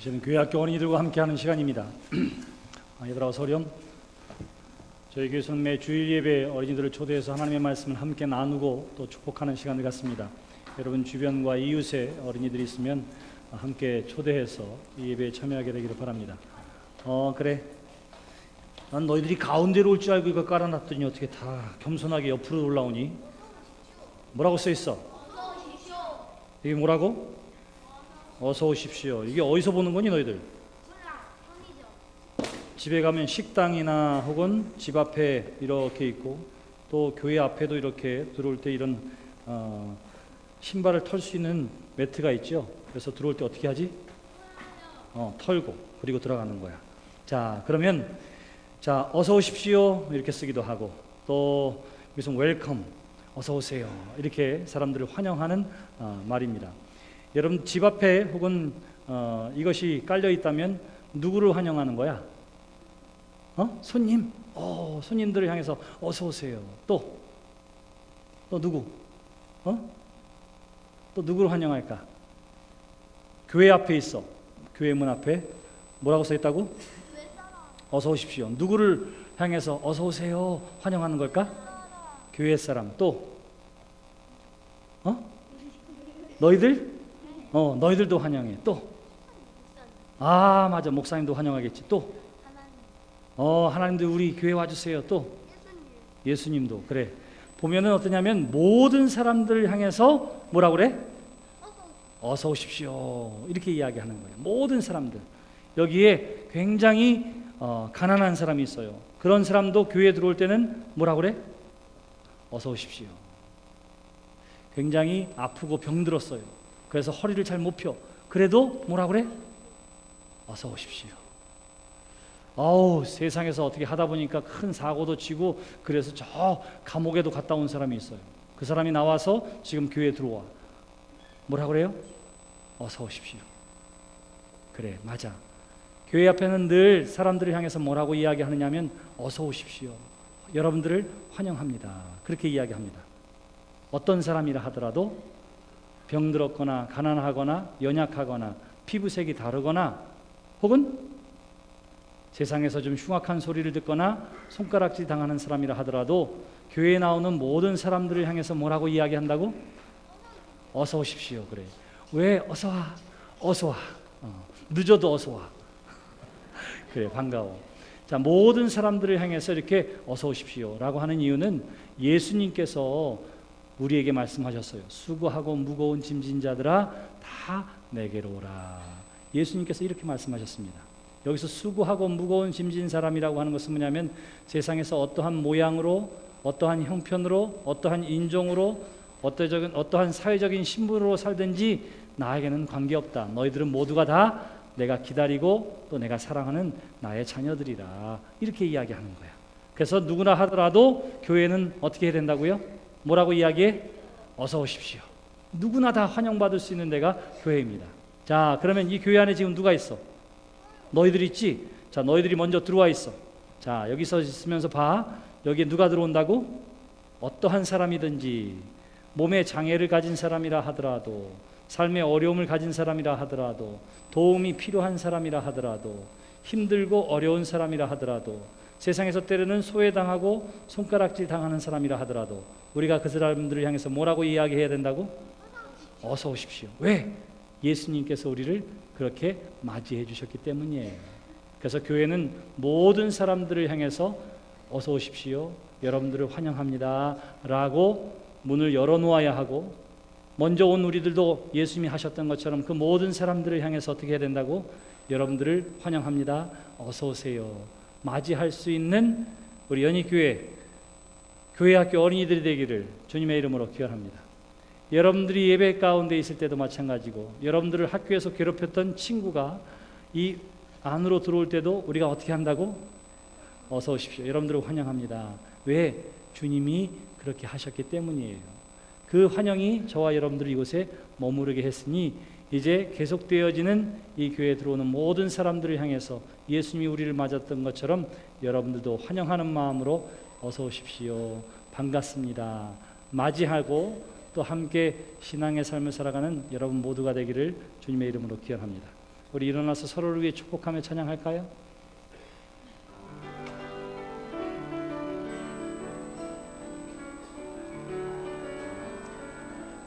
이제는 교회학교 어린이들과 함께하는 시간입니다. 얘들아 어서 오렴. 저희 교회에서는 매 주일 예배 어린이들을 초대해서 하나님의 말씀을 함께 나누고 또 축복하는 시간을 갖습니다. 여러분 주변과 이웃에 어린이들이 있으면 함께 초대해서 이 예배에 참여하게 되기를 바랍니다. 그래. 난 너희들이 가운데로 올 줄 알고 이거 깔아놨더니 어떻게 다 겸손하게 옆으로 올라오니? 뭐라고 써있어? 이게 뭐라고? 어서 오십시오. 이게 어디서 보는 거니 너희들? 집에 가면 식당이나 혹은 집 앞에 이렇게 있고 또 교회 앞에도 이렇게 들어올 때 이런 신발을 털 수 있는 매트가 있죠. 그래서 들어올 때 어떻게 하지? 털고 그리고 들어가는 거야. 자, 그러면 자, 어서 오십시오 이렇게 쓰기도 하고 또 여기서 웰컴, 어서 오세요 이렇게 사람들을 환영하는 말입니다. 여러분 집 앞에 혹은 이것이 깔려 있다면 누구를 환영하는 거야? 손님. 손님들을 향해서 어서 오세요. 또 누구? 또 누구를 환영할까? 교회 앞에 있어. 교회 문 앞에 뭐라고 써 있다고? 어서 오십시오. 누구를 향해서 어서 오세요 환영하는 걸까? 교회 사람. 또 너희들? 너희들도 환영해. 또 맞아, 목사님도 환영하겠지. 또 하나님도 우리 교회 와주세요. 또 예수님도. 그래, 보면은 어떠냐면 모든 사람들을 향해서 뭐라고 그래? 어서 오십시오 이렇게 이야기하는 거예요. 모든 사람들. 여기에 굉장히 가난한 사람이 있어요. 그런 사람도 교회에 들어올 때는 뭐라고 그래? 어서 오십시오. 굉장히 아프고 병들었어요. 그래서 허리를 잘 못 펴. 그래도 뭐라 그래? 어서 오십시오. 세상에서 어떻게 하다 보니까 큰 사고도 치고 그래서 저 감옥에도 갔다 온 사람이 있어요. 그 사람이 나와서 지금 교회에 들어와. 뭐라 그래요? 어서 오십시오. 그래, 맞아. 교회 앞에는 늘 사람들을 향해서 뭐라고 이야기하느냐면 어서 오십시오. 여러분들을 환영합니다. 그렇게 이야기합니다. 어떤 사람이라 하더라도 병들었거나 가난하거나 연약하거나 피부색이 다르거나 혹은 세상에서 좀 흉악한 소리를 듣거나 손가락질 당하는 사람이라 하더라도 교회에 나오는 모든 사람들을 향해서 뭐라고 이야기한다고? 어서 오십시오. 그래. 왜? 어서 와. 어서 와. 늦어도 어서 와. 그래, 반가워. 자, 모든 사람들을 향해서 이렇게 어서 오십시오 라고 하는 이유는 예수님께서 우리에게 말씀하셨어요. 수고하고 무거운 짐진 자들아 다 내게로 오라. 예수님께서 이렇게 말씀하셨습니다. 여기서 수고하고 무거운 짐진 사람이라고 하는 것은 뭐냐면 세상에서 어떠한 모양으로, 어떠한 형편으로, 어떠한 인종으로, 어떠한 사회적인 신분으로 살든지 나에게는 관계없다. 너희들은 모두가 다 내가 기다리고 또 내가 사랑하는 나의 자녀들이라. 이렇게 이야기하는 거야. 그래서 누구나 하더라도 교회는 어떻게 해야 된다고요? 뭐라고 이야기해? 어서 오십시오. 누구나 다 환영받을 수 있는 데가 교회입니다. 자, 그러면 이 교회 안에 지금 누가 있어? 너희들 있지? 자, 너희들이 먼저 들어와 있어. 자, 여기서 있으면서 봐. 여기에 누가 들어온다고? 어떠한 사람이든지 몸에 장애를 가진 사람이라 하더라도 삶의 어려움을 가진 사람이라 하더라도 도움이 필요한 사람이라 하더라도 힘들고 어려운 사람이라 하더라도 세상에서 때로는 소외당하고 손가락질 당하는 사람이라 하더라도 우리가 그 사람들을 향해서 뭐라고 이야기해야 된다고? 어서 오십시오. 왜? 예수님께서 우리를 그렇게 맞이해 주셨기 때문이에요. 그래서 교회는 모든 사람들을 향해서 어서 오십시오. 여러분들을 환영합니다 라고 문을 열어놓아야 하고 먼저 온 우리들도 예수님이 하셨던 것처럼 그 모든 사람들을 향해서 어떻게 해야 된다고? 여러분들을 환영합니다. 어서 오세요. 맞이할 수 있는 우리 연희교회 교회학교 어린이들이 되기를 주님의 이름으로 기원합니다. 여러분들이 예배 가운데 있을 때도 마찬가지고 여러분들을 학교에서 괴롭혔던 친구가 이 안으로 들어올 때도 우리가 어떻게 한다고? 어서 오십시오. 여러분들을 환영합니다. 왜? 주님이 그렇게 하셨기 때문이에요. 그 환영이 저와 여러분들을 이곳에 머무르게 했으니 이제 계속되어지는 이 교회에 들어오는 모든 사람들을 향해서 예수님이 우리를 맞았던 것처럼 여러분들도 환영하는 마음으로 어서 오십시오. 반갑습니다. 맞이하고 또 함께 신앙의 삶을 살아가는 여러분 모두가 되기를 주님의 이름으로 기원합니다. 우리 일어나서 서로를 위해 축복하며 찬양할까요?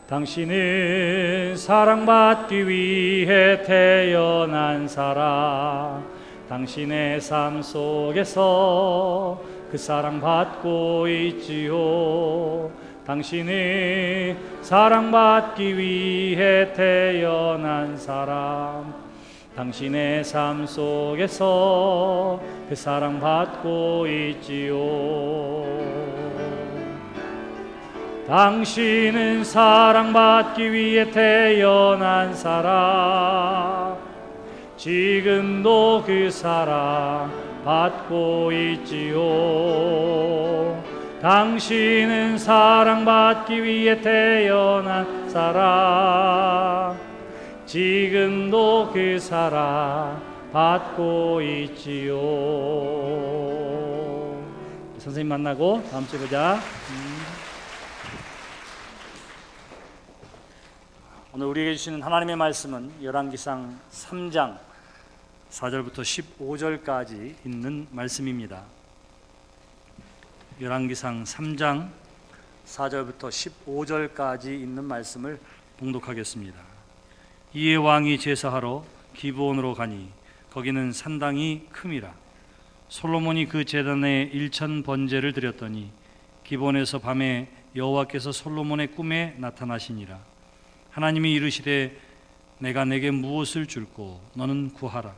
당신은 사랑받기 위해 태어난 사람, 당신의 삶 속에서 그 사랑받고 있지요. 당신은 사랑받기 위해 태어난 사람, 당신의 삶 속에서 그 사랑받고 있지요. 당신은 사랑받기 위해 태어난 사람, 지금도 그 사랑 받고 있지요. 당신은 사랑받기 위해 태어난 사람, 지금도 그 사랑 받고 있지요. 선생님 만나고 다음 주에 보자. 오늘 우리에게 주시는 하나님의 말씀은 열왕기상 3장 4절부터 15절까지 있는 말씀입니다. 열왕기상 3장 4절부터 15절까지 있는 말씀을 봉독하겠습니다. 이에 왕이 제사하러 기브온으로 가니 거기는 산당이 큼이라. 솔로몬이 그 제단에 1천 번제를 드렸더니 기브온에서 밤에 여호와께서 솔로몬의 꿈에 나타나시니라. 하나님이 이르시되 내가 내게 무엇을 줄꼬 너는 구하라.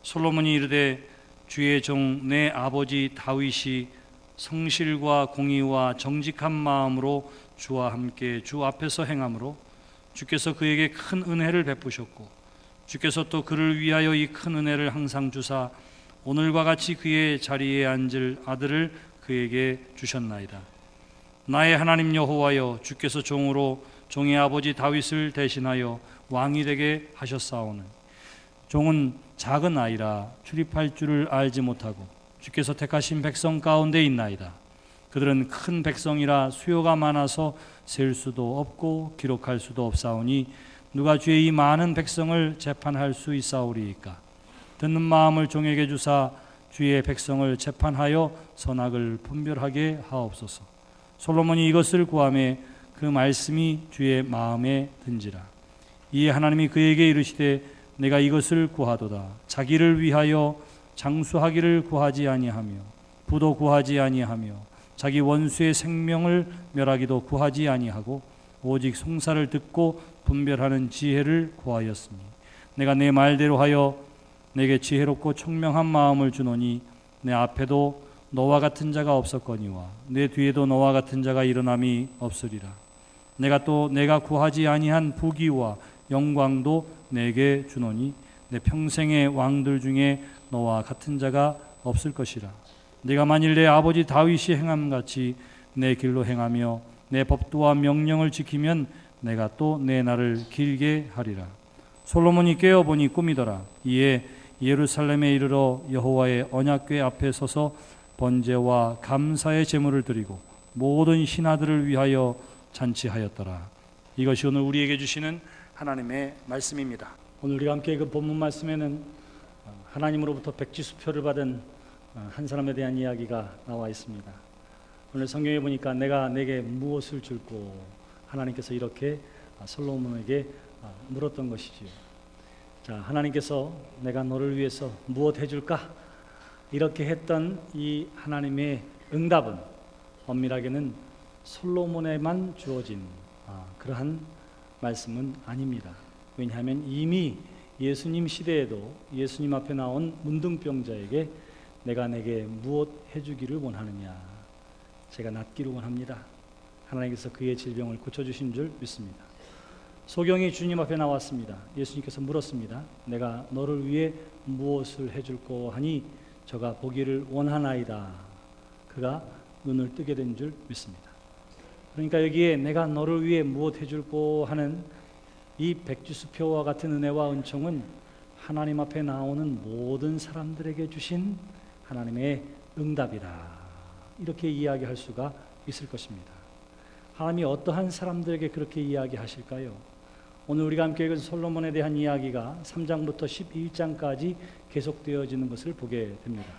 솔로몬이 이르되 주의 종 내 아버지 다윗이 성실과 공의와 정직한 마음으로 주와 함께 주 앞에서 행함으로 주께서 그에게 큰 은혜를 베푸셨고 주께서 또 그를 위하여 이 큰 은혜를 항상 주사 오늘과 같이 그의 자리에 앉을 아들을 그에게 주셨나이다. 나의 하나님 여호와여, 주께서 종으로 종의 아버지 다윗을 대신하여 왕이 되게 하셨사오는 종은 작은 아이라 출입할 줄을 알지 못하고 주께서 택하신 백성 가운데 있나이다. 그들은 큰 백성이라 수요가 많아서 셀 수도 없고 기록할 수도 없사오니 누가 주의 이 많은 백성을 재판할 수 있사오리이까. 듣는 마음을 종에게 주사 주의 백성을 재판하여 선악을 분별하게 하옵소서. 솔로몬이 이것을 구하매 그 말씀이 주의 마음에 든지라. 이에 하나님이 그에게 이르시되 내가 이것을 구하도다. 자기를 위하여 장수하기를 구하지 아니하며 부도 구하지 아니하며 자기 원수의 생명을 멸하기도 구하지 아니하고 오직 송사를 듣고 분별하는 지혜를 구하였으니 내가 내 말대로 하여 내게 지혜롭고 총명한 마음을 주노니 내 앞에도 너와 같은 자가 없었거니와 내 뒤에도 너와 같은 자가 일어남이 없으리라. 내가 또 내가 구하지 아니한 부귀와 영광도 내게 주노니 내 평생의 왕들 중에 너와 같은 자가 없을 것이라. 네가 만일 내 아버지 다윗이 행함같이 내 길로 행하며 내 법도와 명령을 지키면 내가 또 내 날을 길게 하리라. 솔로몬이 깨어보니 꿈이더라. 이에 예루살렘에 이르러 여호와의 언약궤 앞에 서서 번제와 감사의 제물을 드리고 모든 신하들을 위하여 잔치하였더라. 이것이 오늘 우리에게 주시는 하나님의 말씀입니다. 오늘 우리가 함께 그 본문 말씀에는 하나님으로부터 백지수표를 받은 한 사람에 대한 이야기가 나와 있습니다. 오늘 성경에 보니까 내가 내게 무엇을 줄꼬 하나님께서 이렇게 솔로몬에게 물었던 것이지요. 자, 하나님께서 내가 너를 위해서 무엇 해줄까? 이렇게 했던 이 하나님의 응답은 엄밀하게는 솔로몬에만 주어진 그러한 말씀은 아닙니다. 왜냐하면 이미 예수님 시대에도 예수님 앞에 나온 문둥병자에게 내가 내게 무엇 해주기를 원하느냐, 제가 낫기를 원합니다. 하나님께서 그의 질병을 고쳐주신 줄 믿습니다. 소경이 주님 앞에 나왔습니다. 예수님께서 물었습니다. 내가 너를 위해 무엇을 해줄꼬 하니 저가 보기를 원하나이다. 그가 눈을 뜨게 된 줄 믿습니다. 그러니까 여기에 내가 너를 위해 무엇 해줄꼬 하는 이 백지수표와 같은 은혜와 은총은 하나님 앞에 나오는 모든 사람들에게 주신 하나님의 응답이다. 이렇게 이야기할 수가 있을 것입니다. 하나님이 어떠한 사람들에게 그렇게 이야기하실까요? 오늘 우리가 함께 읽은 솔로몬에 대한 이야기가 3장부터 11장까지 계속되어지는 것을 보게 됩니다.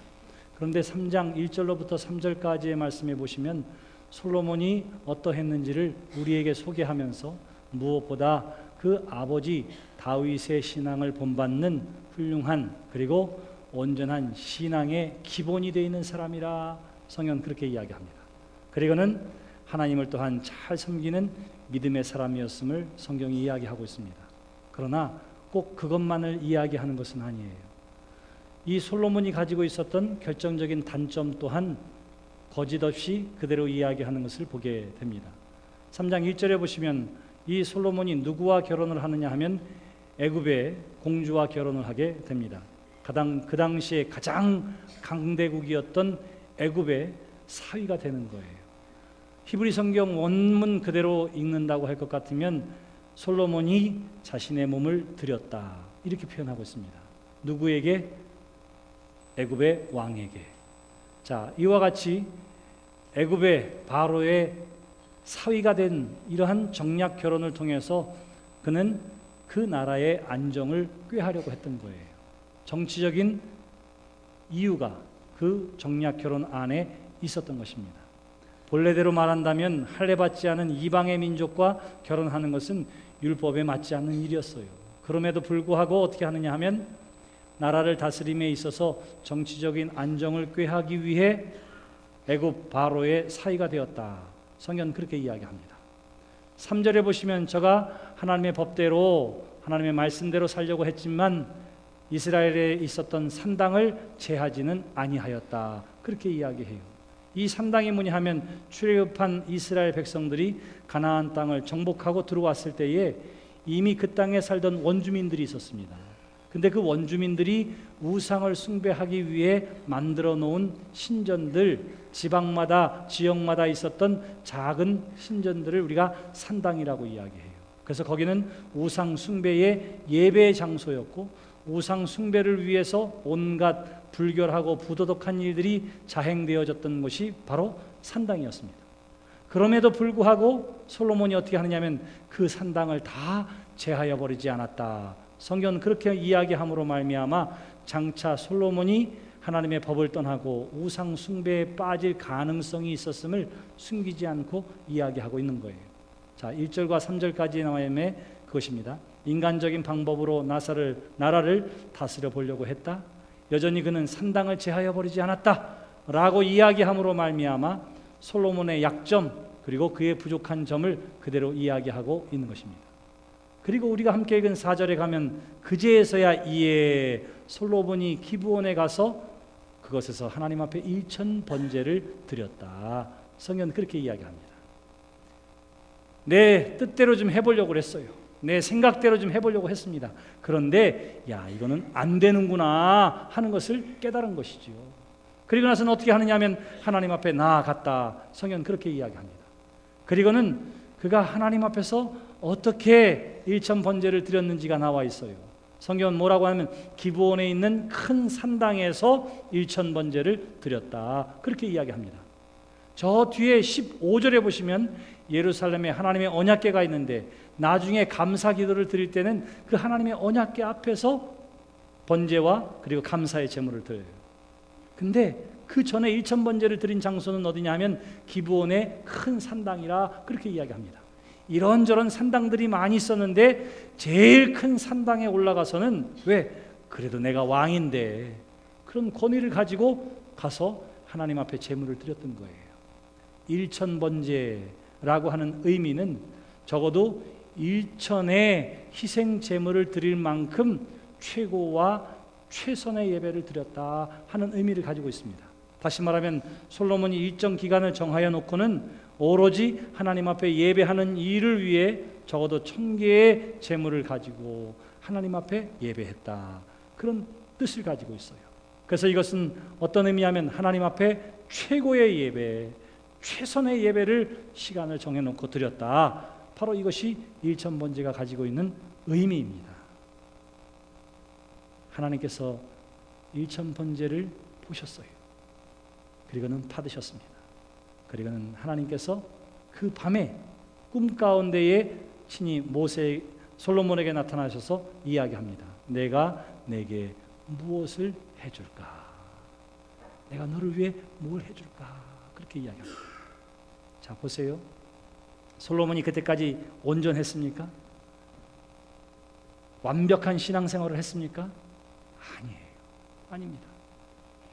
그런데 3장 1절로부터 3절까지의 말씀에 보시면 솔로몬이 어떠했는지를 우리에게 소개하면서 무엇보다 그 아버지 다윗의 신앙을 본받는 훌륭한 그리고 온전한 신앙의 기본이 되어 있는 사람이라 성경은 그렇게 이야기합니다. 그리고는 하나님을 또한 잘 섬기는 믿음의 사람이었음을 성경이 이야기하고 있습니다. 그러나 꼭 그것만을 이야기하는 것은 아니에요. 이 솔로몬이 가지고 있었던 결정적인 단점 또한 거짓 없이 그대로 이야기하는 것을 보게 됩니다. 3장 1절에 보시면 이 솔로몬이 누구와 결혼을 하느냐 하면 애굽의 공주와 결혼을 하게 됩니다. 그 당시에 가장 강대국이었던 애굽의 사위가 되는 거예요. 히브리 성경 원문 그대로 읽는다고 할 것 같으면 솔로몬이 자신의 몸을 드렸다 이렇게 표현하고 있습니다. 누구에게? 애굽의 왕에게. 자, 이와 같이 애굽의 바로의 사위가 된 이러한 정략 결혼을 통해서 그는 그 나라의 안정을 꾀하려고 했던 거예요. 정치적인 이유가 그 정략 결혼 안에 있었던 것입니다. 본래대로 말한다면 할례받지 않은 이방의 민족과 결혼하는 것은 율법에 맞지 않는 일이었어요. 그럼에도 불구하고 어떻게 하느냐 하면 나라를 다스림에 있어서 정치적인 안정을 꾀하기 위해 애굽 바로의 사위가 되었다. 성경은 그렇게 이야기합니다. 3절에 보시면 저가 하나님의 법대로 하나님의 말씀대로 살려고 했지만 이스라엘에 있었던 산당을 제하지는 아니하였다. 그렇게 이야기해요. 이 산당이 뭐냐 하면 출애굽한 이스라엘 백성들이 가나안 땅을 정복하고 들어왔을 때에 이미 그 땅에 살던 원주민들이 있었습니다. 근데 그 원주민들이 우상을 숭배하기 위해 만들어 놓은 신전들, 지방마다 지역마다 있었던 작은 신전들을 우리가 산당이라고 이야기해요. 그래서 거기는 우상 숭배의 예배 장소였고 우상 숭배를 위해서 온갖 불결하고 부도덕한 일들이 자행되어졌던 것이 바로 산당이었습니다. 그럼에도 불구하고 솔로몬이 어떻게 하느냐면 그 산당을 다 제하여 버리지 않았다. 성경은 그렇게 이야기함으로 말미암아 장차 솔로몬이 하나님의 법을 떠나고 우상 숭배에 빠질 가능성이 있었음을 숨기지 않고 이야기하고 있는 거예요. 자, 1절과 3절까지 나와있는 그것입니다. 인간적인 방법으로 나라를 다스려 보려고 했다. 여전히 그는 산당을 제하여 버리지 않았다 라고 이야기함으로 말미암아 솔로몬의 약점 그리고 그의 부족한 점을 그대로 이야기하고 있는 것입니다. 그리고 우리가 함께 읽은 4절에 가면 그제서야 이에 솔로몬이 기브온에 가서 그것에서 하나님 앞에 1천 번제를 드렸다. 성경은 그렇게 이야기합니다. 내 뜻대로 좀 해보려고 했어요. 내 생각대로 좀 해보려고 했습니다. 그런데 이거는 안 되는구나 하는 것을 깨달은 것이죠. 그리고 나서는 어떻게 하느냐 하면 하나님 앞에 나아갔다. 성경은 그렇게 이야기합니다. 그리고는 그가 하나님 앞에서 어떻게 1천 번제를 드렸는지가 나와 있어요. 성경은 뭐라고 하면 기브온에 있는 큰 산당에서 1천 번제를 드렸다. 그렇게 이야기합니다. 저 뒤에 15절에 보시면 예루살렘에 하나님의 언약궤가 있는데 나중에 감사 기도를 드릴 때는 그 하나님의 언약궤 앞에서 번제와 그리고 감사의 제물을 드려요. 근데 그 전에 1천 번제를 드린 장소는 어디냐 하면 기브온의 큰 산당이라 그렇게 이야기합니다. 이런저런 산당들이 많이 있었는데 제일 큰 산당에 올라가서는 왜? 그래도 내가 왕인데 그런 권위를 가지고 가서 하나님 앞에 제물을 드렸던 거예요. 1천 번제라고 하는 의미는 적어도 1천의 희생 제물을 드릴 만큼 최고와 최선의 예배를 드렸다 하는 의미를 가지고 있습니다. 다시 말하면 솔로몬이 일정 기간을 정하여 놓고는 오로지 하나님 앞에 예배하는 일을 위해 적어도 1000개의 제물을 가지고 하나님 앞에 예배했다. 그런 뜻을 가지고 있어요. 그래서 이것은 어떤 의미냐면 하나님 앞에 최고의 예배, 최선의 예배를 시간을 정해놓고 드렸다. 바로 이것이 1천 번제가 가지고 있는 의미입니다. 하나님께서 1천 번제를 보셨어요. 그리고는 받으셨습니다. 그리고는 하나님께서 그 밤에 꿈 가운데에 친히 솔로몬에게 나타나셔서 이야기합니다. 내가 내게 무엇을 해줄까? 내가 너를 위해 뭘 해줄까? 그렇게 이야기합니다. 자, 보세요. 솔로몬이 그때까지 온전했습니까? 완벽한 신앙생활을 했습니까? 아니에요. 아닙니다.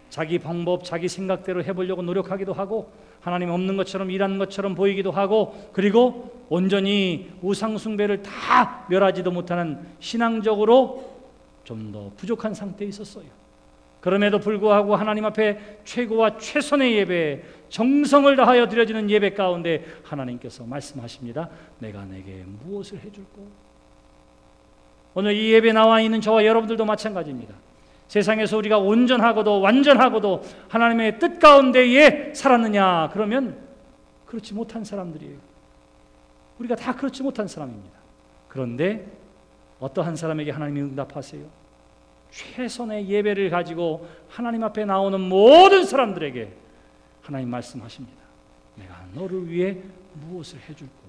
자기 방법, 자기 생각대로 해보려고 노력하기도 하고, 하나님 없는 것처럼 일하는 것처럼 보이기도 하고, 그리고 온전히 우상숭배를 다 멸하지도 못하는 신앙적으로 좀 더 부족한 상태에 있었어요. 그럼에도 불구하고 하나님 앞에 최고와 최선의 예배, 정성을 다하여 드려지는 예배 가운데 하나님께서 말씀하십니다. 내가 내게 무엇을 해줄꼬? 오늘 이 예배에 나와 있는 저와 여러분들도 마찬가지입니다. 세상에서 우리가 온전하고도 완전하고도 하나님의 뜻 가운데에 살았느냐? 그러면 그렇지 못한 사람들이에요. 우리가 다 그렇지 못한 사람입니다. 그런데 어떠한 사람에게 하나님이 응답하세요? 최선의 예배를 가지고 하나님 앞에 나오는 모든 사람들에게 하나님 말씀하십니다. 내가 너를 위해 무엇을 해줄꼬?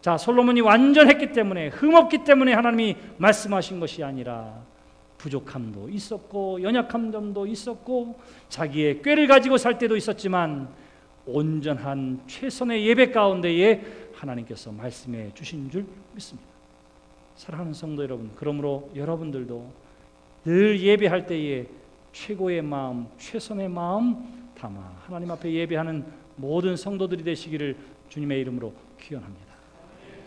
자, 솔로몬이 완전했기 때문에, 흠없기 때문에 하나님이 말씀하신 것이 아니라 부족함도 있었고 연약한 점도 있었고 자기의 꾀를 가지고 살 때도 있었지만 온전한 최선의 예배 가운데에 하나님께서 말씀해 주신 줄 믿습니다. 사랑하는 성도 여러분, 그러므로 여러분들도 늘 예배할 때에 최고의 마음, 최선의 마음 담아 하나님 앞에 예배하는 모든 성도들이 되시기를 주님의 이름으로 기원합니다.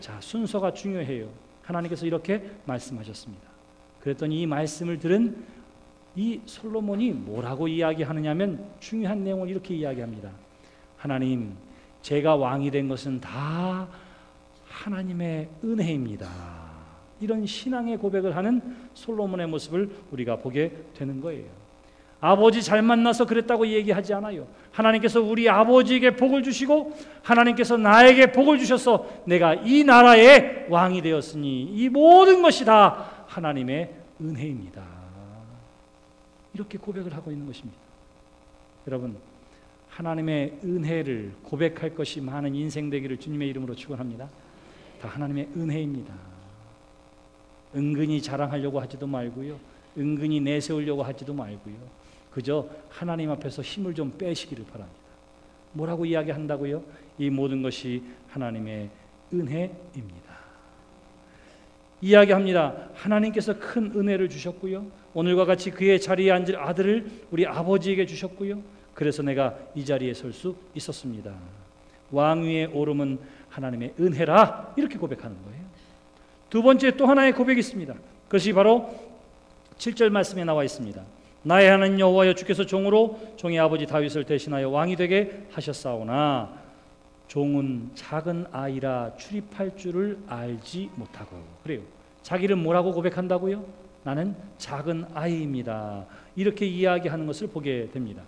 자, 순서가 중요해요. 하나님께서 이렇게 말씀하셨습니다. 그랬더니 이 말씀을 들은 이 솔로몬이 뭐라고 이야기하느냐면 중요한 내용을 이렇게 이야기합니다. 하나님, 제가 왕이 된 것은 다 하나님의 은혜입니다. 이런 신앙의 고백을 하는 솔로몬의 모습을 우리가 보게 되는 거예요. 아버지 잘 만나서 그랬다고 얘기하지 않아요. 하나님께서 우리 아버지에게 복을 주시고 하나님께서 나에게 복을 주셔서 내가 이 나라의 왕이 되었으니 이 모든 것이 다 하나님의 은혜입니다. 이렇게 고백을 하고 있는 것입니다. 여러분, 하나님의 은혜를 고백할 것이 많은 인생 되기를 주님의 이름으로 축원합니다. 다 하나님의 은혜입니다. 은근히 자랑하려고 하지도 말고요, 은근히 내세우려고 하지도 말고요, 그저 하나님 앞에서 힘을 좀 빼시기를 바랍니다. 뭐라고 이야기한다고요? 이 모든 것이 하나님의 은혜입니다. 이야기합니다. 하나님께서 큰 은혜를 주셨고요, 오늘과 같이 그의 자리에 앉을 아들을 우리 아버지에게 주셨고요, 그래서 내가 이 자리에 설 수 있었습니다. 왕위에 오름은 하나님의 은혜라, 이렇게 고백하는 거예요. 두 번째 또 하나의 고백이 있습니다. 그것이 바로 7절 말씀에 나와 있습니다. 나의 하나님 여호와여, 주께서 종으로 종의 아버지 다윗을 대신하여 왕이 되게 하셨사오나 종은 작은 아이라 출입할 줄을 알지 못하고. 그래요. 자기를 뭐라고 고백한다고요? 나는 작은 아이입니다. 이렇게 이야기하는 것을 보게 됩니다.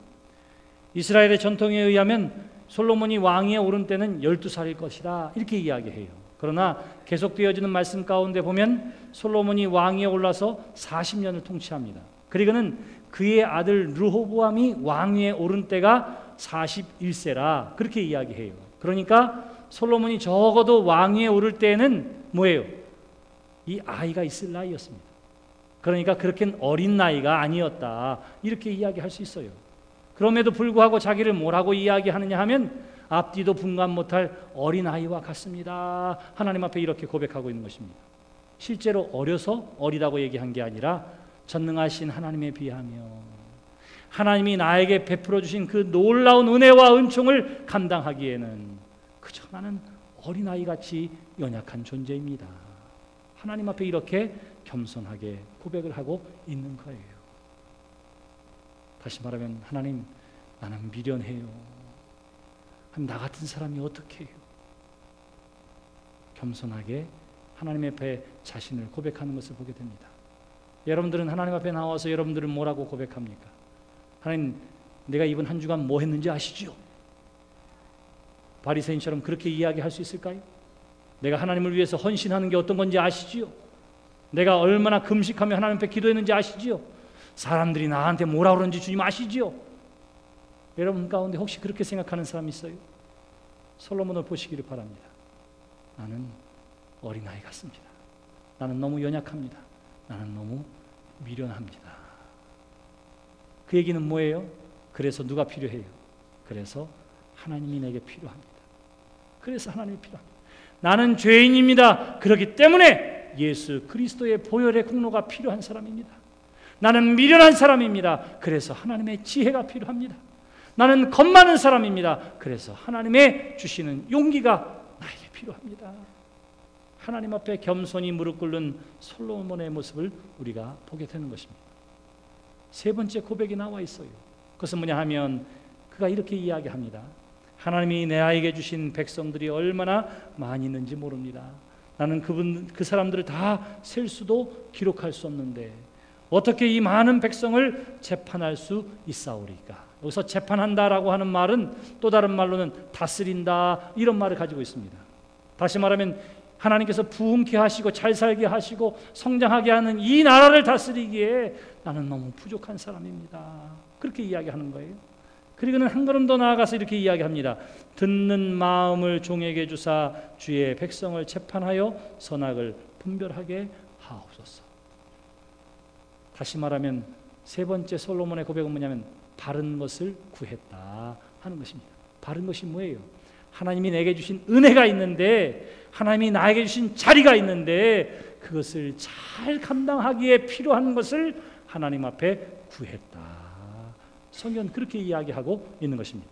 이스라엘의 전통에 의하면 솔로몬이 왕위에 오른 때는 12살일 것이다, 이렇게 이야기해요. 그러나 계속되어지는 말씀 가운데 보면 솔로몬이 왕위에 올라서 40년을 통치합니다. 그리고는 그의 아들 르호보암이 왕위에 오른 때가 41세라 그렇게 이야기해요. 그러니까 솔로몬이 적어도 왕위에 오를 때는 뭐예요? 이 아이가 있을 나이였습니다. 그러니까 그렇게 어린 나이가 아니었다, 이렇게 이야기할 수 있어요. 그럼에도 불구하고 자기를 뭐라고 이야기하느냐 하면 앞뒤도 분간 못할 어린아이와 같습니다. 하나님 앞에 이렇게 고백하고 있는 것입니다. 실제로 어려서 어리다고 얘기한 게 아니라 전능하신 하나님에 비하며 하나님이 나에게 베풀어 주신 그 놀라운 은혜와 은총을 감당하기에는 그저 나는 어린아이같이 연약한 존재입니다. 하나님 앞에 이렇게 겸손하게 고백을 하고 있는 거예요. 다시 말하면, 하나님, 나는 미련해요. 나 같은 사람이 어떻게 해요? 겸손하게 하나님 앞에 자신을 고백하는 것을 보게 됩니다. 여러분들은 하나님 앞에 나와서 여러분들은 뭐라고 고백합니까? 하나님, 내가 이번 한 주간 뭐 했는지 아시죠? 바리새인처럼 그렇게 이야기할 수 있을까요? 내가 하나님을 위해서 헌신하는 게 어떤 건지 아시지요? 내가 얼마나 금식하며 하나님 앞에 기도했는지 아시지요? 사람들이 나한테 뭐라 그러는지 주님 아시지요? 여러분 가운데 혹시 그렇게 생각하는 사람 있어요? 솔로몬을 보시기를 바랍니다. 나는 어린아이 같습니다. 나는 너무 연약합니다. 나는 너무 미련합니다. 그 얘기는 뭐예요? 그래서 누가 필요해요? 그래서 하나님이 내게 필요합니다. 그래서 하나님이 필요합니다. 나는 죄인입니다. 그렇기 때문에 예수 그리스도의 보혈의 공로가 필요한 사람입니다. 나는 미련한 사람입니다. 그래서 하나님의 지혜가 필요합니다. 나는 겁 많은 사람입니다. 그래서 하나님의 주시는 용기가 나에게 필요합니다. 하나님 앞에 겸손히 무릎 꿇는 솔로몬의 모습을 우리가 보게 되는 것입니다. 세 번째 고백이 나와 있어요. 그것은 뭐냐 하면 그가 이렇게 이야기합니다. 하나님이 내게 주신 백성들이 얼마나 많이 있는지 모릅니다. 나는 그 사람들을 다 셀 수도 기록할 수 없는데 어떻게 이 많은 백성을 재판할 수 있사오리까? 여기서 재판한다라고 하는 말은 또 다른 말로는 다스린다 이런 말을 가지고 있습니다. 다시 말하면 하나님께서 부흥케 하시고 잘 살게 하시고 성장하게 하는 이 나라를 다스리기에 나는 너무 부족한 사람입니다. 그렇게 이야기하는 거예요. 그리고는 한 걸음 더 나아가서 이렇게 이야기합니다. 듣는 마음을 종에게 주사 주의 백성을 재판하여 선악을 분별하게 하옵소서. 다시 말하면 세 번째 솔로몬의 고백은 뭐냐면 바른 것을 구했다 하는 것입니다. 바른 것이 뭐예요? 하나님이 내게 주신 은혜가 있는데 하나님이 나에게 주신 자리가 있는데 그것을 잘 감당하기에 필요한 것을 하나님 앞에 구했다. 성경은 그렇게 이야기하고 있는 것입니다.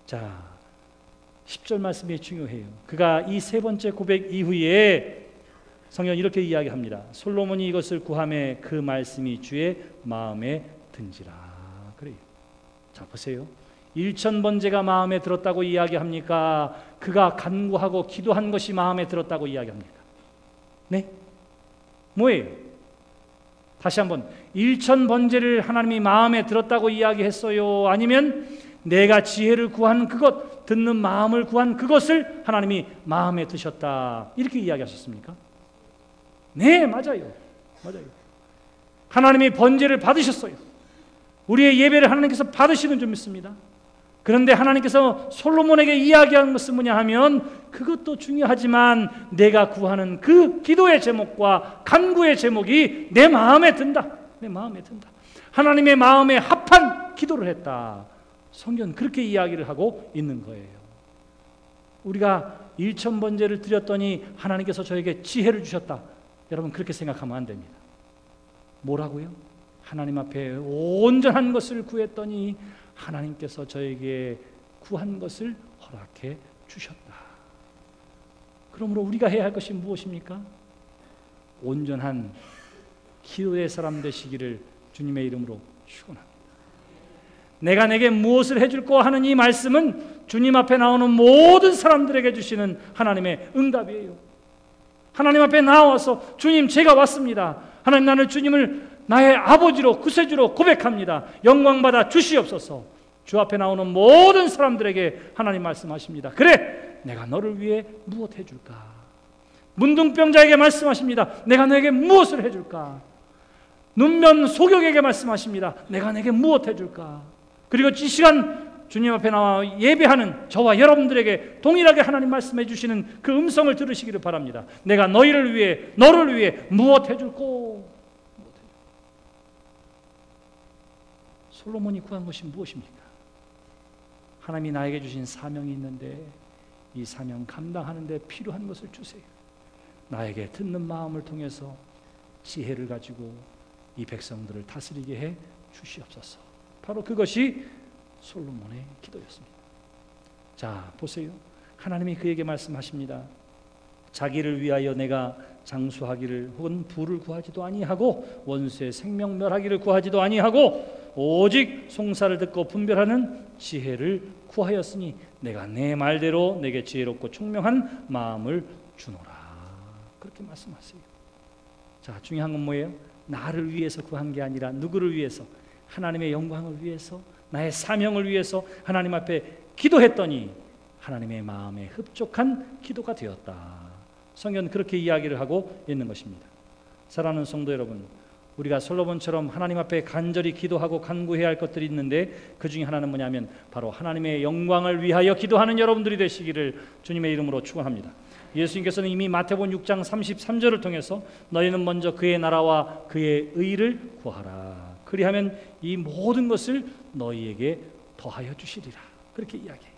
자, 10절 말씀이 중요해요. 그가 이 세 번째 고백 이후에 성경은 이렇게 이야기합니다. 솔로몬이 이것을 구하매 그 말씀이 주의 마음에 든지라. 그래요. 자, 보세요. 1000번제가 마음에 들었다고 이야기합니까? 그가 간구하고 기도한 것이 마음에 들었다고 이야기합니까? 네? 뭐예요? 다시 한번 1000번제를 하나님이 마음에 들었다고 이야기했어요? 아니면 내가 지혜를 구한 그것, 듣는 마음을 구한 그것을 하나님이 마음에 드셨다 이렇게 이야기하셨습니까? 네, 맞아요. 맞아요. 하나님이 번제를 받으셨어요. 우리의 예배를 하나님께서 받으시는 줄 믿습니다. 그런데 하나님께서 솔로몬에게 이야기한 것은 뭐냐 하면 그것도 중요하지만 내가 구하는 그 기도의 제목과 간구의 제목이 내 마음에 든다. 내 마음에 든다. 하나님의 마음에 합한 기도를 했다. 성경은 그렇게 이야기를 하고 있는 거예요. 우리가 1000번제를 드렸더니 하나님께서 저에게 지혜를 주셨다. 여러분 그렇게 생각하면 안 됩니다. 뭐라고요? 하나님 앞에 온전한 것을 구했더니 하나님께서 저에게 구한 것을 허락해 주셨다. 그러므로 우리가 해야 할 것이 무엇입니까? 온전한 기도의 사람 되시기를 주님의 이름으로 축원합니다. 내가 내게 무엇을 해줄까 하는 이 말씀은 주님 앞에 나오는 모든 사람들에게 주시는 하나님의 응답이에요. 하나님 앞에 나와서 주님 제가 왔습니다. 하나님 나는 주님을 나의 아버지로 구세주로 고백합니다. 영광받아 주시옵소서. 주 앞에 나오는 모든 사람들에게 하나님 말씀하십니다. 그래 내가 너를 위해 무엇 해줄까? 문둥병자에게 말씀하십니다. 내가 너에게 무엇을 해줄까? 눈면 소경에게 말씀하십니다. 내가 내게 무엇 해줄까? 그리고 이 시간 주님 앞에 나와 예배하는 저와 여러분들에게 동일하게 하나님 말씀해 주시는 그 음성을 들으시기를 바랍니다. 내가 너희를 위해 너를 위해 무엇 해줄꼬? 솔로몬이 구한 것이 무엇입니까? 하나님이 나에게 주신 사명이 있는데 이 사명 감당하는 데 필요한 것을 주세요. 나에게 듣는 마음을 통해서 지혜를 가지고 이 백성들을 다스리게 해 주시옵소서. 바로 그것이 솔로몬의 기도였습니다. 자, 보세요. 하나님이 그에게 말씀하십니다. 자기를 위하여 내가 장수하기를 혹은 부를 구하지도 아니하고 원수의 생명 멸하기를 구하지도 아니하고 오직 송사를 듣고 분별하는 지혜를 구하였으니 내가 내 말대로 내게 지혜롭고 총명한 마음을 주노라. 그렇게 말씀하세요. 자, 중요한 건 뭐예요? 나를 위해서 구한 게 아니라 누구를 위해서? 하나님의 영광을 위해서, 나의 사명을 위해서 하나님 앞에 기도했더니 하나님의 마음에 흡족한 기도가 되었다. 성경은 그렇게 이야기를 하고 있는 것입니다. 사랑하는 성도 여러분, 우리가 솔로몬처럼 하나님 앞에 간절히 기도하고 간구해야 할 것들이 있는데 그 중에 하나는 뭐냐면 바로 하나님의 영광을 위하여 기도하는 여러분들이 되시기를 주님의 이름으로 축원합니다. 예수님께서는 이미 마태복음 6장 33절을 통해서 너희는 먼저 그의 나라와 그의 의를 구하라. 그리하면 이 모든 것을 너희에게 더하여 주시리라. 그렇게 이야기해요.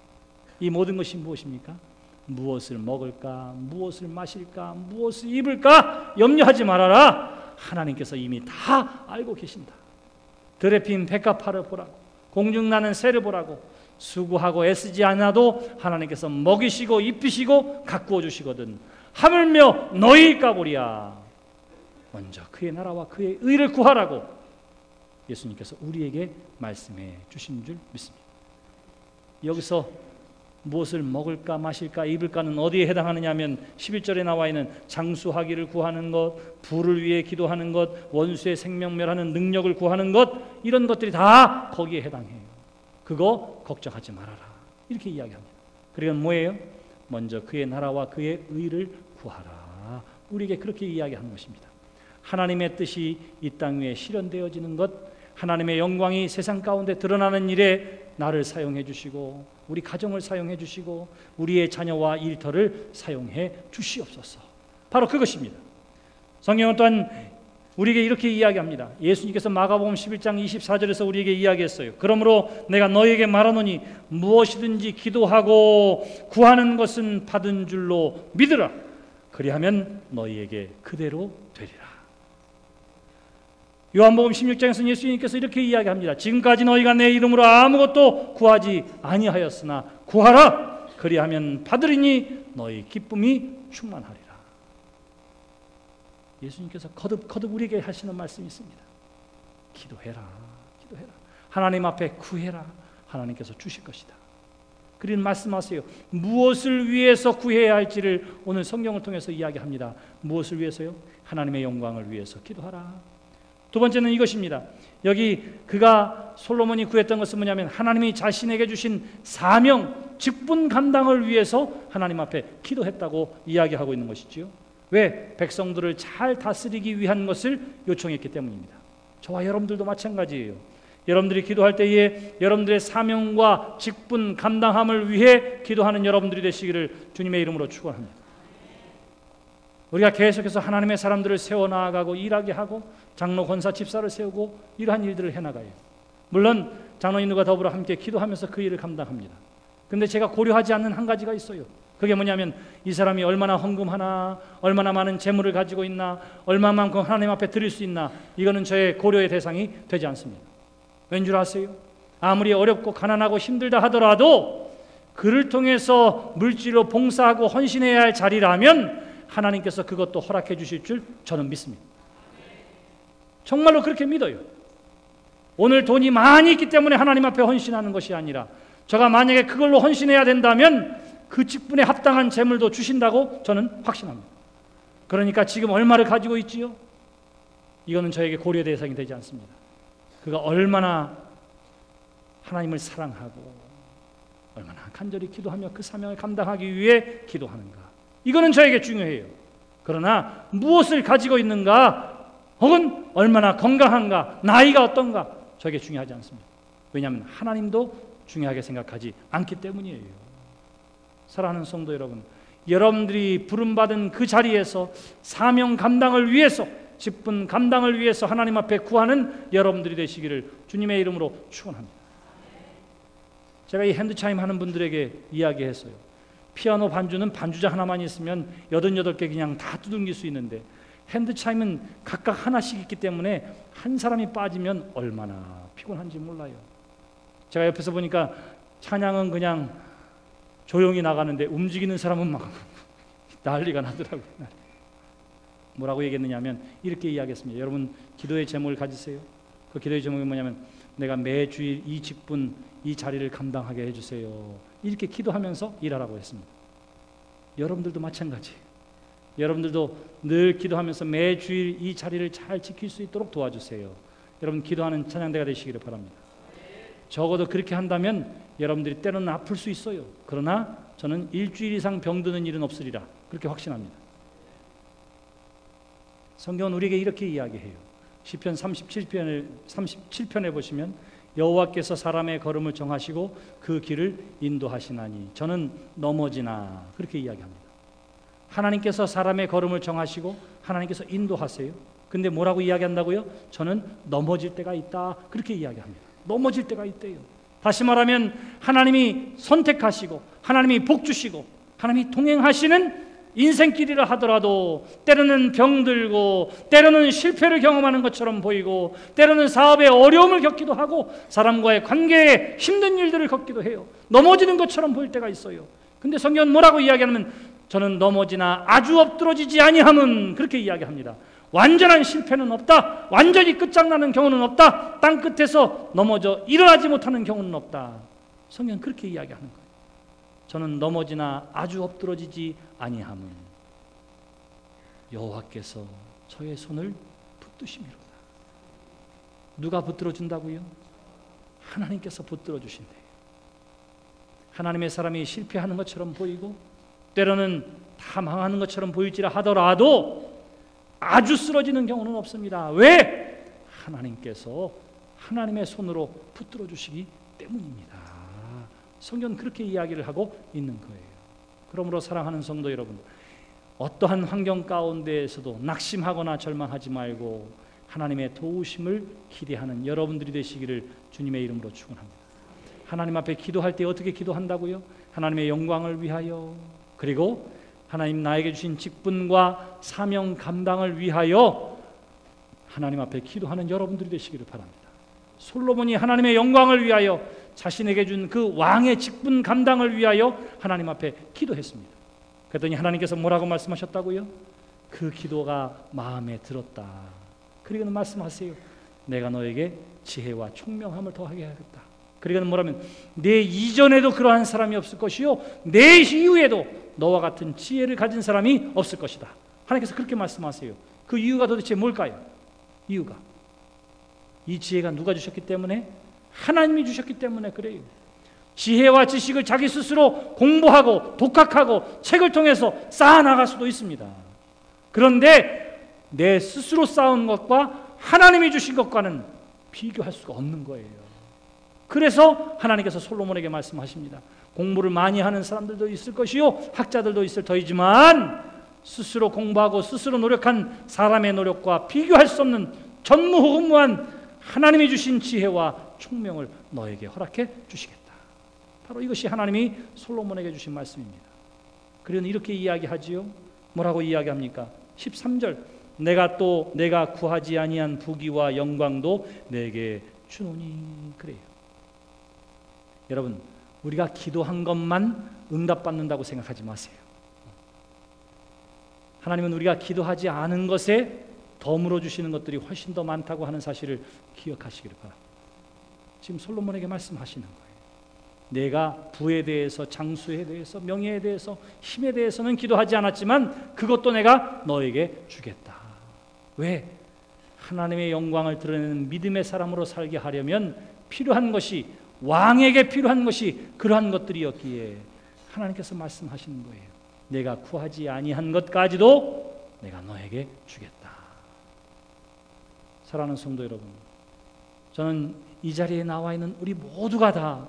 이 모든 것이 무엇입니까? 무엇을 먹을까? 무엇을 마실까? 무엇을 입을까? 염려하지 말아라. 하나님께서 이미 다 알고 계신다. 들에 핀 백합화를 보라고, 공중나는 새를 보라고. 수고하고 애쓰지 않아도 하나님께서 먹이시고 입히시고 가꾸어 주시거든. 하물며 너희일까 보랴. 먼저 그의 나라와 그의 의를 구하라고 예수님께서 우리에게 말씀해 주신 줄 믿습니다. 여기서 무엇을 먹을까 마실까 입을까는 어디에 해당하느냐 하면 11절에 나와 있는 장수하기를 구하는 것, 부를 위해 기도하는 것, 원수의 생명멸하는 능력을 구하는 것, 이런 것들이 다 거기에 해당해요. 그거 걱정하지 말아라. 이렇게 이야기합니다. 그리고 뭐예요? 먼저 그의 나라와 그의 의를 구하라. 우리에게 그렇게 이야기하는 것입니다. 하나님의 뜻이 이 땅 위에 실현되어지는 것, 하나님의 영광이 세상 가운데 드러나는 일에 나를 사용해 주시고 우리 가정을 사용해 주시고 우리의 자녀와 일터를 사용해 주시옵소서. 바로 그것입니다. 성경은 또한 우리에게 이렇게 이야기합니다. 예수님께서 마가복음 11장 24절에서 우리에게 이야기했어요. 그러므로 내가 너희에게 말하노니 무엇이든지 기도하고 구하는 것은 받은 줄로 믿으라. 그리하면 너희에게 그대로 되리라. 요한복음 16장에서는 예수님께서 이렇게 이야기합니다. 지금까지 너희가 내 이름으로 아무것도 구하지 아니하였으나 구하라. 그리하면 받으리니 너희 기쁨이 충만하리라. 예수님께서 거듭 우리에게 하시는 말씀이 있습니다. 기도해라. 기도해라. 하나님 앞에 구해라. 하나님께서 주실 것이다. 그리고 말씀하세요. 무엇을 위해서 구해야 할지를 오늘 성경을 통해서 이야기합니다. 무엇을 위해서요? 하나님의 영광을 위해서 기도하라. 두 번째는 이것입니다. 여기 그가 솔로몬이 구했던 것은 뭐냐면 하나님이 자신에게 주신 사명, 직분 감당을 위해서 하나님 앞에 기도했다고 이야기하고 있는 것이지요. 왜? 백성들을 잘 다스리기 위한 것을 요청했기 때문입니다. 저와 여러분들도 마찬가지예요. 여러분들이 기도할 때에 여러분들의 사명과 직분 감당함을 위해 기도하는 여러분들이 되시기를 주님의 이름으로 축원합니다. 우리가 계속해서 하나님의 사람들을 세워나가고 일하게 하고 장로, 권사, 집사를 세우고 이러한 일들을 해나가요. 물론 장로님들과 더불어 함께 기도하면서 그 일을 감당합니다. 그런데 제가 고려하지 않는 한 가지가 있어요. 그게 뭐냐면 이 사람이 얼마나 헌금하나, 얼마나 많은 재물을 가지고 있나, 얼마만큼 하나님 앞에 드릴 수 있나, 이거는 저의 고려의 대상이 되지 않습니다. 왠 줄 아세요? 아무리 어렵고 가난하고 힘들다 하더라도 그를 통해서 물질로 봉사하고 헌신해야 할 자리라면 하나님께서 그것도 허락해 주실 줄 저는 믿습니다. 정말로 그렇게 믿어요. 오늘 돈이 많이 있기 때문에 하나님 앞에 헌신하는 것이 아니라 제가 만약에 그걸로 헌신해야 된다면 그 직분에 합당한 재물도 주신다고 저는 확신합니다. 그러니까 지금 얼마를 가지고 있지요? 이거는 저에게 고려 대상이 되지 않습니다. 그가 얼마나 하나님을 사랑하고 얼마나 간절히 기도하며 그 사명을 감당하기 위해 기도하는가, 이거는 저에게 중요해요. 그러나 무엇을 가지고 있는가 혹은 얼마나 건강한가, 나이가 어떤가 저에게 중요하지 않습니다. 왜냐하면 하나님도 중요하게 생각하지 않기 때문이에요. 사랑하는 성도 여러분, 여러분들이 부름받은 그 자리에서 사명 감당을 위해서, 직분 감당을 위해서 하나님 앞에 구하는 여러분들이 되시기를 주님의 이름으로 축원합니다. 제가 이 핸드차임 하는 분들에게 이야기했어요. 피아노 반주는 반주자 하나만 있으면 88개 그냥 다 두들길 수 있는데 핸드차임은 각각 하나씩 있기 때문에 한 사람이 빠지면 얼마나 피곤한지 몰라요. 제가 옆에서 보니까 찬양은 그냥 조용히 나가는데 움직이는 사람은 막 난리가 나더라고요. 뭐라고 얘기했느냐 하면 이렇게 이야기했습니다. 여러분 기도의 제목을 가지세요. 그 기도의 제목이 뭐냐면 내가 매주일 이 직분, 이 자리를 감당하게 해주세요. 이렇게 기도하면서 일하라고 했습니다. 여러분들도 마찬가지예요. 여러분들도 늘 기도하면서 매주일 이 자리를 잘 지킬 수 있도록 도와주세요. 여러분 기도하는 찬양대가 되시기를 바랍니다. 적어도 그렇게 한다면 여러분들이 때로는 아플 수 있어요. 그러나 저는 일주일 이상 병드는 일은 없으리라 그렇게 확신합니다. 성경은 우리에게 이렇게 이야기해요. 시편 37편에 보시면 여호와께서 사람의 걸음을 정하시고 그 길을 인도하시나니 저는 넘어지나 그렇게 이야기합니다. 하나님께서 사람의 걸음을 정하시고 하나님께서 인도하세요. 근데 뭐라고 이야기한다고요? 저는 넘어질 때가 있다. 그렇게 이야기합니다. 넘어질 때가 있대요. 다시 말하면 하나님이 선택하시고 하나님이 복 주시고 하나님이 동행하시는 인생길이라 하더라도 때로는 병들고 때로는 실패를 경험하는 것처럼 보이고 때로는 사업에 어려움을 겪기도 하고 사람과의 관계에 힘든 일들을 겪기도 해요. 넘어지는 것처럼 보일 때가 있어요. 근데 성경은 뭐라고 이야기하냐면 저는 넘어지나 아주 엎드러지지 아니함은 그렇게 이야기합니다. 완전한 실패는 없다. 완전히 끝장나는 경우는 없다. 땅끝에서 넘어져 일어나지 못하는 경우는 없다. 성경은 그렇게 이야기하는 거예요. 저는 넘어지나 아주 엎드러지지 아니함은 여호와께서 저의 손을 붙드심이로다. 누가 붙들어 준다고요? 하나님께서 붙들어 주신대요. 하나님의 사람이 실패하는 것처럼 보이고 때로는 다 망하는 것처럼 보일지라 하더라도 아주 쓰러지는 경우는 없습니다. 왜? 하나님께서 하나님의 손으로 붙들어 주시기 때문입니다. 성경은 그렇게 이야기를 하고 있는 거예요. 그러므로 사랑하는 성도 여러분, 어떠한 환경 가운데에서도 낙심하거나 절망하지 말고 하나님의 도우심을 기대하는 여러분들이 되시기를 주님의 이름으로 축원합니다. 하나님 앞에 기도할 때 어떻게 기도한다고요? 하나님의 영광을 위하여, 그리고 하나님 나에게 주신 직분과 사명 감당을 위하여 하나님 앞에 기도하는 여러분들이 되시기를 바랍니다. 솔로몬이 하나님의 영광을 위하여 자신에게 준 그 왕의 직분 감당을 위하여 하나님 앞에 기도했습니다. 그랬더니 하나님께서 뭐라고 말씀하셨다고요? 그 기도가 마음에 들었다. 그리고는 말씀하세요. 내가 너에게 지혜와 총명함을 더하게 하겠다. 그리고는 뭐라면 내 이전에도 그러한 사람이 없을 것이요 내 이후에도 너와 같은 지혜를 가진 사람이 없을 것이다. 하나님께서 그렇게 말씀하세요. 그 이유가 도대체 뭘까요? 이유가 이 지혜가 누가 주셨기 때문에? 하나님이 주셨기 때문에 그래요. 지혜와 지식을 자기 스스로 공부하고 독학하고 책을 통해서 쌓아나갈 수도 있습니다. 그런데 내 스스로 쌓은 것과 하나님이 주신 것과는 비교할 수가 없는 거예요. 그래서 하나님께서 솔로몬에게 말씀하십니다. 공부를 많이 하는 사람들도 있을 것이요 학자들도 있을 터이지만 스스로 공부하고 스스로 노력한 사람의 노력과 비교할 수 없는 전무후무한 하나님이 주신 지혜와 총명을 너에게 허락해 주시겠다. 바로 이것이 하나님이 솔로몬에게 주신 말씀입니다. 그리고 이렇게 이야기하지요. 뭐라고 이야기합니까? 13절 내가 구하지 아니한 부귀와 영광도 내게 주노니 그래요. 여러분 우리가 기도한 것만 응답받는다고 생각하지 마세요. 하나님은 우리가 기도하지 않은 것에 덤으로 주시는 것들이 훨씬 더 많다고 하는 사실을 기억하시기를 바랍니다. 지금 솔로몬에게 말씀하시는 거예요. 내가 부에 대해서, 장수에 대해서, 명예에 대해서, 힘에 대해서는 기도하지 않았지만 그것도 내가 너에게 주겠다. 왜? 하나님의 영광을 드러내는 믿음의 사람으로 살게 하려면 필요한 것이, 왕에게 필요한 것이 그러한 것들이었기에 하나님께서 말씀하시는 거예요. 내가 구하지 아니한 것까지도 내가 너에게 주겠다. 사랑하는 성도 여러분, 저는 이 자리에 나와 있는 우리 모두가 다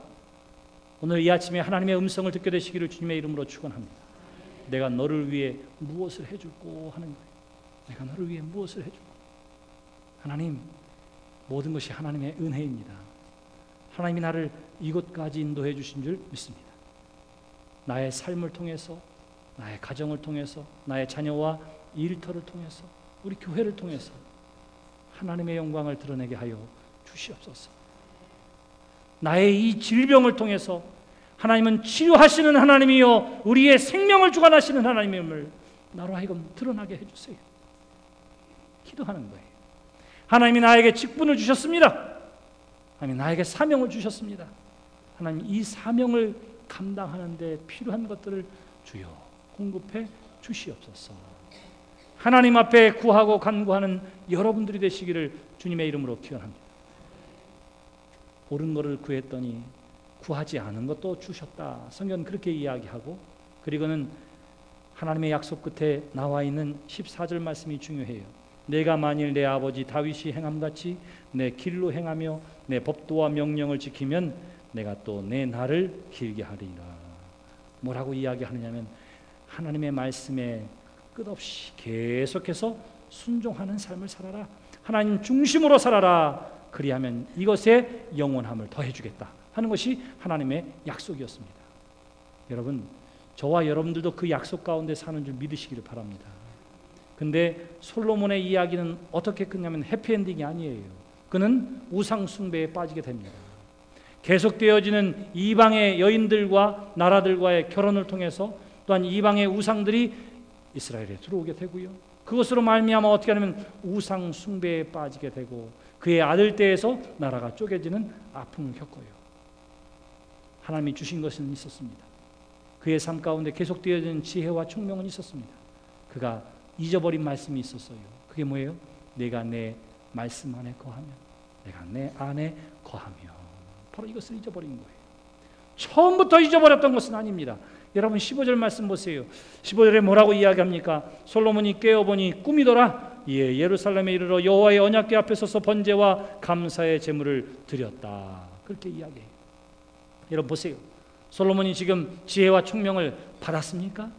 오늘 이 아침에 하나님의 음성을 듣게 되시기를 주님의 이름으로 축원합니다. 내가 너를 위해 무엇을 해줄고 하는 거예요. 내가 너를 위해 무엇을 해줄고. 하나님, 모든 것이 하나님의 은혜입니다. 하나님이 나를 이곳까지 인도해 주신 줄 믿습니다. 나의 삶을 통해서, 나의 가정을 통해서, 나의 자녀와 일터를 통해서, 우리 교회를 통해서 하나님의 영광을 드러내게 하여 주시옵소서. 나의 이 질병을 통해서 하나님은 치료하시는 하나님이요 우리의 생명을 주관하시는 하나님임을 나로 하여금 드러나게 해주세요. 기도하는 거예요. 하나님이 나에게 직분을 주셨습니다. 하나님이 나에게 사명을 주셨습니다. 하나님 이 사명을 감당하는 데 필요한 것들을 주여 공급해 주시옵소서. 하나님 앞에 구하고 간구하는 여러분들이 되시기를 주님의 이름으로 기원합니다. 옳은 것을 구했더니 구하지 않은 것도 주셨다. 성경은 그렇게 이야기하고, 그리고는 하나님의 약속 끝에 나와 있는 14절 말씀이 중요해요. 내가 만일 내 아버지 다윗이 행함같이 내 길로 행하며 내 법도와 명령을 지키면 내가 또 내 날을 길게 하리라. 뭐라고 이야기하느냐면 하나님의 말씀에 끝없이 계속해서 순종하는 삶을 살아라. 하나님 중심으로 살아라. 그리하면 이것에 영원함을 더해주겠다 하는 것이 하나님의 약속이었습니다. 여러분, 저와 여러분들도 그 약속 가운데 사는 줄 믿으시기를 바랍니다. 근데 솔로몬의 이야기는 어떻게 끝냐면 해피엔딩이 아니에요. 그는 우상 숭배에 빠지게 됩니다. 계속되어지는 이방의 여인들과 나라들과의 결혼을 통해서 또한 이방의 우상들이 이스라엘에 들어오게 되고요. 그것으로 말미암아 어떻게 하냐면 우상 숭배에 빠지게 되고 그의 아들 때에서 나라가 쪼개지는 아픔을 겪어요. 하나님이 주신 것은 있었습니다. 그의 삶 가운데 계속되어지는 지혜와 총명은 있었습니다. 그가 잊어버린 말씀이 있었어요. 그게 뭐예요? 내가 내 말씀 안에 거하면, 내가 내 안에 거하며. 바로 이것을 잊어버린 거예요. 처음부터 잊어버렸던 것은 아닙니다. 여러분 15절 말씀 보세요. 15절에 뭐라고 이야기합니까? 솔로몬이 깨어보니 꿈이더라. 예, 예루살렘에 이르러 여호와의 언약궤 앞에 서서 번제와 감사의 제물을 드렸다. 그렇게 이야기해요. 여러분 보세요. 솔로몬이 지금 지혜와 총명을 받았습니까?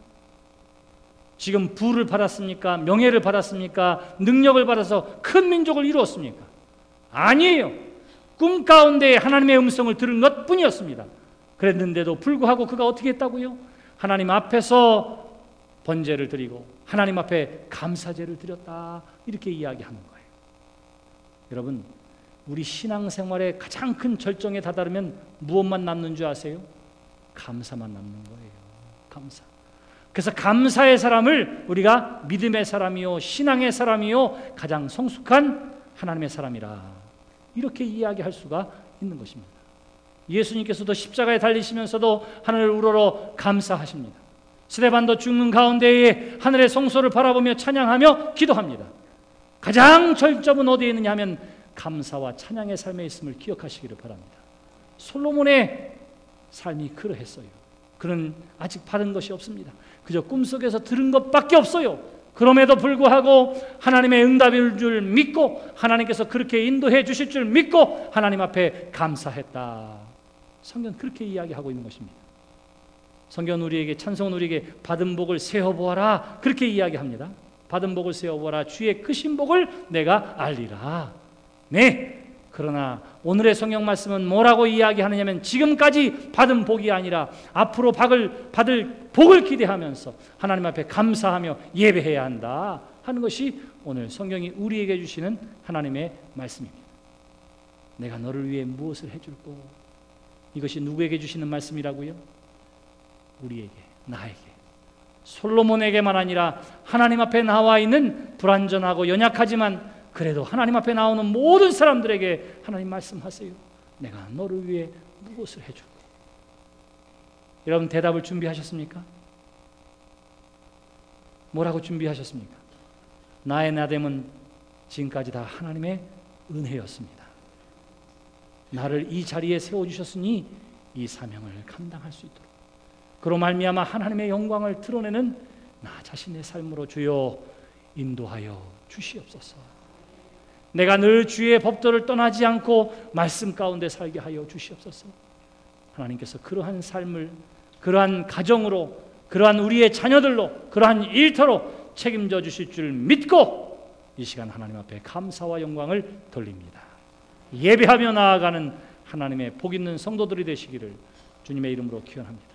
지금 부를 받았습니까? 명예를 받았습니까? 능력을 받아서 큰 민족을 이루었습니까? 아니에요. 꿈 가운데 하나님의 음성을 들은 것뿐이었습니다. 그랬는데도 불구하고 그가 어떻게 했다고요? 하나님 앞에서 번제를 드리고 하나님 앞에 감사제를 드렸다. 이렇게 이야기하는 거예요. 여러분, 우리 신앙생활의 가장 큰 절정에 다다르면 무엇만 남는 줄 아세요? 감사만 남는 거예요. 감사. 그래서 감사의 사람을 우리가 믿음의 사람이요 신앙의 사람이요 가장 성숙한 하나님의 사람이라 이렇게 이야기할 수가 있는 것입니다. 예수님께서도 십자가에 달리시면서도 하늘을 우러러 감사하십니다. 스데반도 죽는 가운데에 하늘의 성소를 바라보며 찬양하며 기도합니다. 가장 절정은 어디에 있느냐 하면 감사와 찬양의 삶에 있음을 기억하시기를 바랍니다. 솔로몬의 삶이 그러했어요. 그는 아직 받은 것이 없습니다. 그저 꿈속에서 들은 것밖에 없어요. 그럼에도 불구하고 하나님의 응답일 줄 믿고 하나님께서 그렇게 인도해 주실 줄 믿고 하나님 앞에 감사했다. 성경은 그렇게 이야기하고 있는 것입니다. 성경은 우리에게 찬송은 우리에게 받은 복을 세어보아라 그렇게 이야기합니다. 받은 복을 세어보아라 주의 크신 복을 내가 알리라. 네. 그러나 오늘의 성경 말씀은 뭐라고 이야기하느냐면 지금까지 받은 복이 아니라 앞으로 받을 복을 기대하면서 하나님 앞에 감사하며 예배해야 한다 하는 것이 오늘 성경이 우리에게 주시는 하나님의 말씀입니다. 내가 너를 위해 무엇을 해줄꼬? 이것이 누구에게 주시는 말씀이라고요? 우리에게, 나에게, 솔로몬에게만 아니라 하나님 앞에 나와 있는 불완전하고 연약하지만 그래도 하나님 앞에 나오는 모든 사람들에게 하나님 말씀하세요. 내가 너를 위해 무엇을 해줄까? 여러분 대답을 준비하셨습니까? 뭐라고 준비하셨습니까? 나의 나됨은 지금까지 다 하나님의 은혜였습니다. 나를 이 자리에 세워주셨으니 이 사명을 감당할 수 있도록 그로 말미암아 하나님의 영광을 드러내는 나 자신의 삶으로 주여 인도하여 주시옵소서. 내가 늘 주의 법도를 떠나지 않고 말씀 가운데 살게 하여 주시옵소서. 하나님께서 그러한 삶을 그러한 가정으로 그러한 우리의 자녀들로 그러한 일터로 책임져 주실 줄 믿고 이 시간 하나님 앞에 감사와 영광을 돌립니다. 예배하며 나아가는 하나님의 복 있는 성도들이 되시기를 주님의 이름으로 기원합니다.